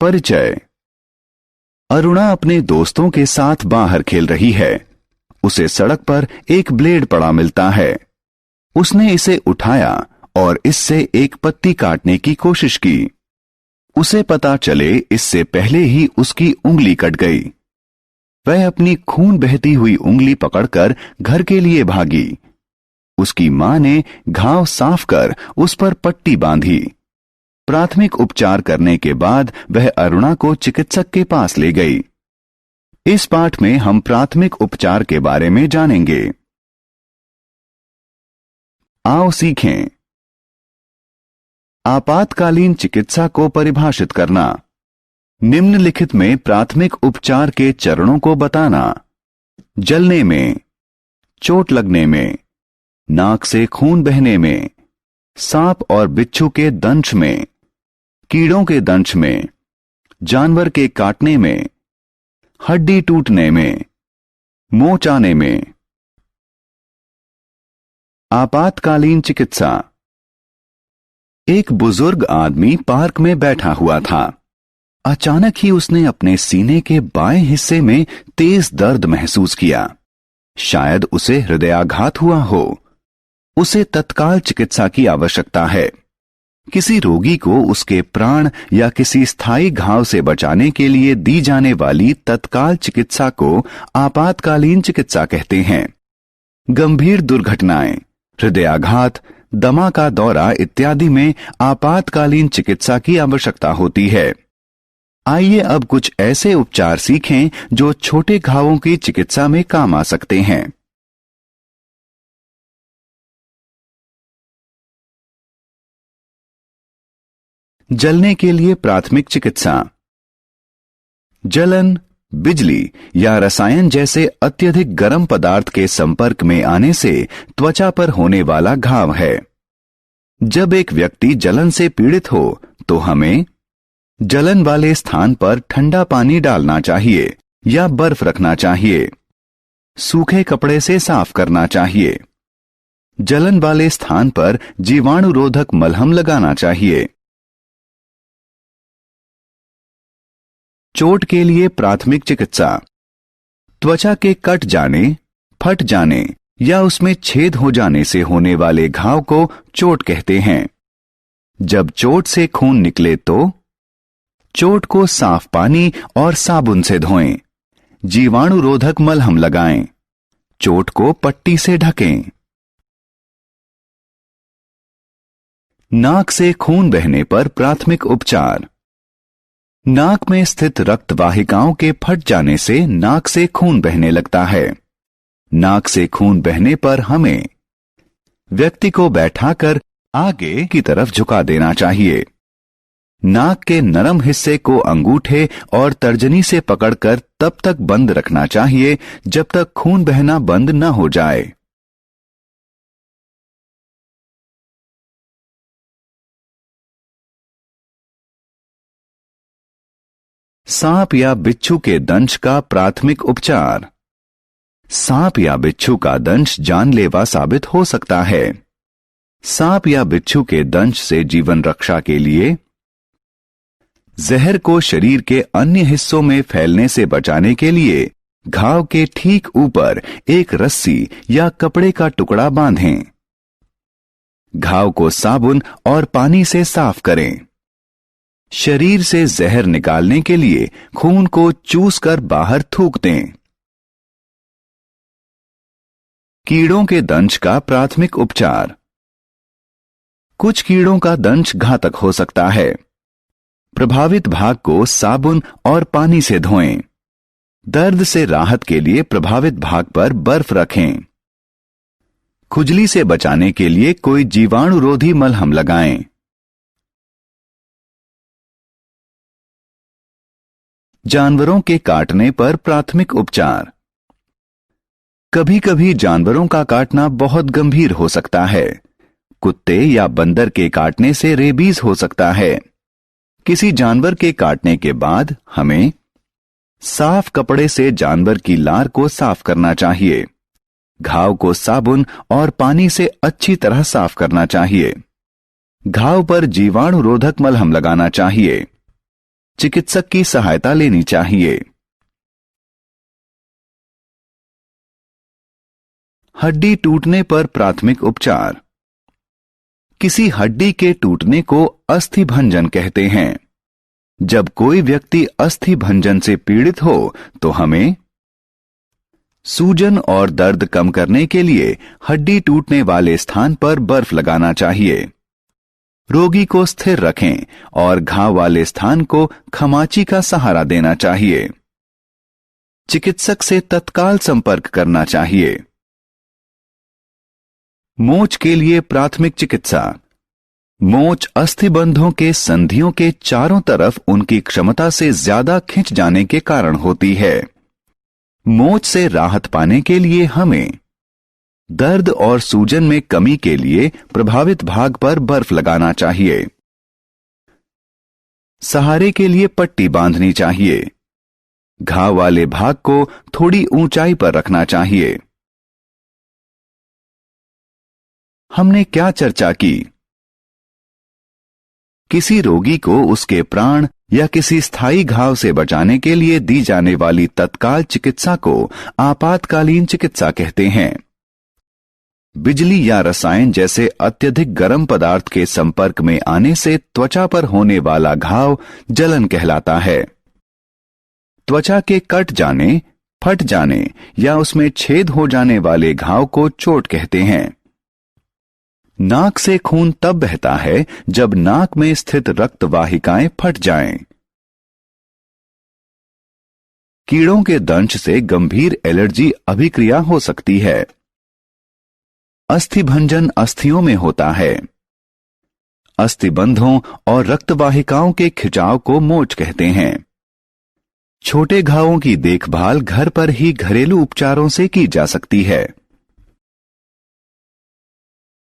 परिचय। अरुणा अपने दोस्तों के साथ बाहर खेल रही है। उसे सड़क पर एक ब्लेड पड़ा मिलता है। उसने इसे उठाया और इससे एक पत्ती काटने की कोशिश की। उसे पता चले इससे पहले ही उसकी उंगली कट गई। वह अपनी खून बहती हुई उंगली पकड़कर घर के लिए भागी। उसकी मां ने घाव साफ कर उस पर पट्टी बांधी। प्राथमिक उपचार करने के बाद वह अरुणा को चिकित्सक के पास ले गई। इस पाठ में हम प्राथमिक उपचार के बारे में जानेंगे। आओ सीखें। आपातकालीन चिकित्सा को परिभाषित करना। निम्नलिखित में प्राथमिक उपचार के चरणों को बताना। जलने में, चोट लगने में, नाक से खून बहने में, सांप और बिच्छू के दंश में, कीड़ों के दंश में, जानवर के काटने में, हड्डी टूटने में, मोच आने में। आपातकालीन चिकित्सा। एक बुजुर्ग आदमी पार्क में बैठा हुआ था। अचानक ही उसने अपने सीने के बाएं हिस्से में तेज दर्द महसूस किया। शायद उसे हृदयाघात हुआ हो। उसे तत्काल चिकित्सा की आवश्यकता है। किसी रोगी को उसके प्राण या किसी स्थायी घाव से बचाने के लिए दी जाने वाली तत्काल चिकित्सा को आपातकालीन चिकित्सा कहते हैं। गंभीर दुर्घटनाएं, हृदयाघात, दमा का दौरा इत्यादि में आपातकालीन चिकित्सा की आवश्यकता होती है। आइए अब कुछ ऐसे उपचार सीखें जो छोटे घावों की चिकित्सा में काम आ सकते हैं। जलने के लिए प्राथमिक चिकित्सा। जलन, बिजली या रसायन जैसे अत्यधिक गर्म पदार्थ के संपर्क में आने से त्वचा पर होने वाला घाव है। जब एक व्यक्ति जलन से पीड़ित हो तो हमें जलन वाले स्थान पर ठंडा पानी डालना चाहिए या बर्फ रखना चाहिए। सूखे कपड़े से साफ करना चाहिए। जलन वाले स्थान पर जीवाणुरोधक मलहम लगाना चाहिए। चोट के लिए प्राथमिक चिकित्सा। त्वचा के कट जाने, फट जाने या उसमें छेद हो जाने से होने वाले घाव को चोट कहते हैं। जब चोट से खून निकले तो चोट को साफ पानी और साबुन से धोएं। जीवाणुरोधक मलहम लगाएं। चोट को पट्टी से ढकें। नाक से खून बहने पर प्राथमिक उपचार। नाक में स्थित रक्त वाहिकाओं के फट जाने से नाक से खून बहने लगता है। नाक से खून बहने पर हमें व्यक्ति को बैठाकर आगे की तरफ झुका देना चाहिए। नाक के नरम हिस्से को अंगूठे और तर्जनी से पकड़कर तब तक बंद रखना चाहिए जब तक खून बहना बंद न हो जाए। सांप या बिच्छू के दंश का प्राथमिक उपचार। सांप या बिच्छू का दंश जानलेवा साबित हो सकता है। सांप या बिच्छू के दंश से जीवन रक्षा के लिए जहर को शरीर के अन्य हिस्सों में फैलने से बचाने के लिए घाव के ठीक ऊपर एक रस्सी या कपड़े का टुकड़ा बांधें। घाव को साबुन और पानी से साफ करें। शरीर से जहर निकालने के लिए खून को चूस कर बाहर थूक दें। कीड़ों के दंश का प्राथमिक उपचार। कुछ कीड़ों का दंश घातक हो सकता है। प्रभावित भाग को साबुन और पानी से धोएं। दर्द से राहत के लिए प्रभावित भाग पर बर्फ रखें। खुजली से बचाने के लिए कोई जीवाणुरोधी मलहम लगाएं। जानवरों के काटने पर प्राथमिक उपचार। कभी कभी जानवरों का काटना बहुत गंभीर हो सकता है। कुत्ते या बंदर के काटने से रेबीज हो सकता है। किसी जानवर के काटने के बाद हमें साफ कपड़े से जानवर की लार को साफ करना चाहिए। घाव को साबुन और पानी से अच्छी तरह साफ करना चाहिए। घाव पर जीवाणुरोधक मलहम लगाना चाहिए। चिकित्सक की सहायता लेनी चाहिए। हड्डी टूटने पर प्राथमिक उपचार। किसी हड्डी के टूटने को अस्थि भंजन कहते हैं। जब कोई व्यक्ति अस्थि भंजन से पीड़ित हो तो हमें सूजन और दर्द कम करने के लिए हड्डी टूटने वाले स्थान पर बर्फ लगाना चाहिए। रोगी को स्थिर रखें और घाव वाले स्थान को खमाची का सहारा देना चाहिए। चिकित्सक से तत्काल संपर्क करना चाहिए। मोच के लिए प्राथमिक चिकित्सा। मोच अस्थिबंधों के संधियों के चारों तरफ उनकी क्षमता से ज्यादा खिंच जाने के कारण होती है। मोच से राहत पाने के लिए हमें दर्द और सूजन में कमी के लिए प्रभावित भाग पर बर्फ लगाना चाहिए। सहारे के लिए पट्टी बांधनी चाहिए। घाव वाले भाग को थोड़ी ऊंचाई पर रखना चाहिए। हमने क्या चर्चा की? किसी रोगी को उसके प्राण या किसी स्थायी घाव से बचाने के लिए दी जाने वाली तत्काल चिकित्सा को आपातकालीन चिकित्सा कहते हैं। बिजली या रसायन जैसे अत्यधिक गर्म पदार्थ के संपर्क में आने से त्वचा पर होने वाला घाव जलन कहलाता है। त्वचा के कट जाने, फट जाने या उसमें छेद हो जाने वाले घाव को चोट कहते हैं। नाक से खून तब बहता है जब नाक में स्थित रक्त वाहिकाएं फट जाएं। कीड़ों के दंश से गंभीर एलर्जी अभिक्रिया हो सकती है। अस्थिभंजन अस्थियों में होता है। अस्थिबंधों और रक्तवाहिकाओं के खिंचाव को मोच कहते हैं। छोटे घावों की देखभाल घर पर ही घरेलू उपचारों से की जा सकती है।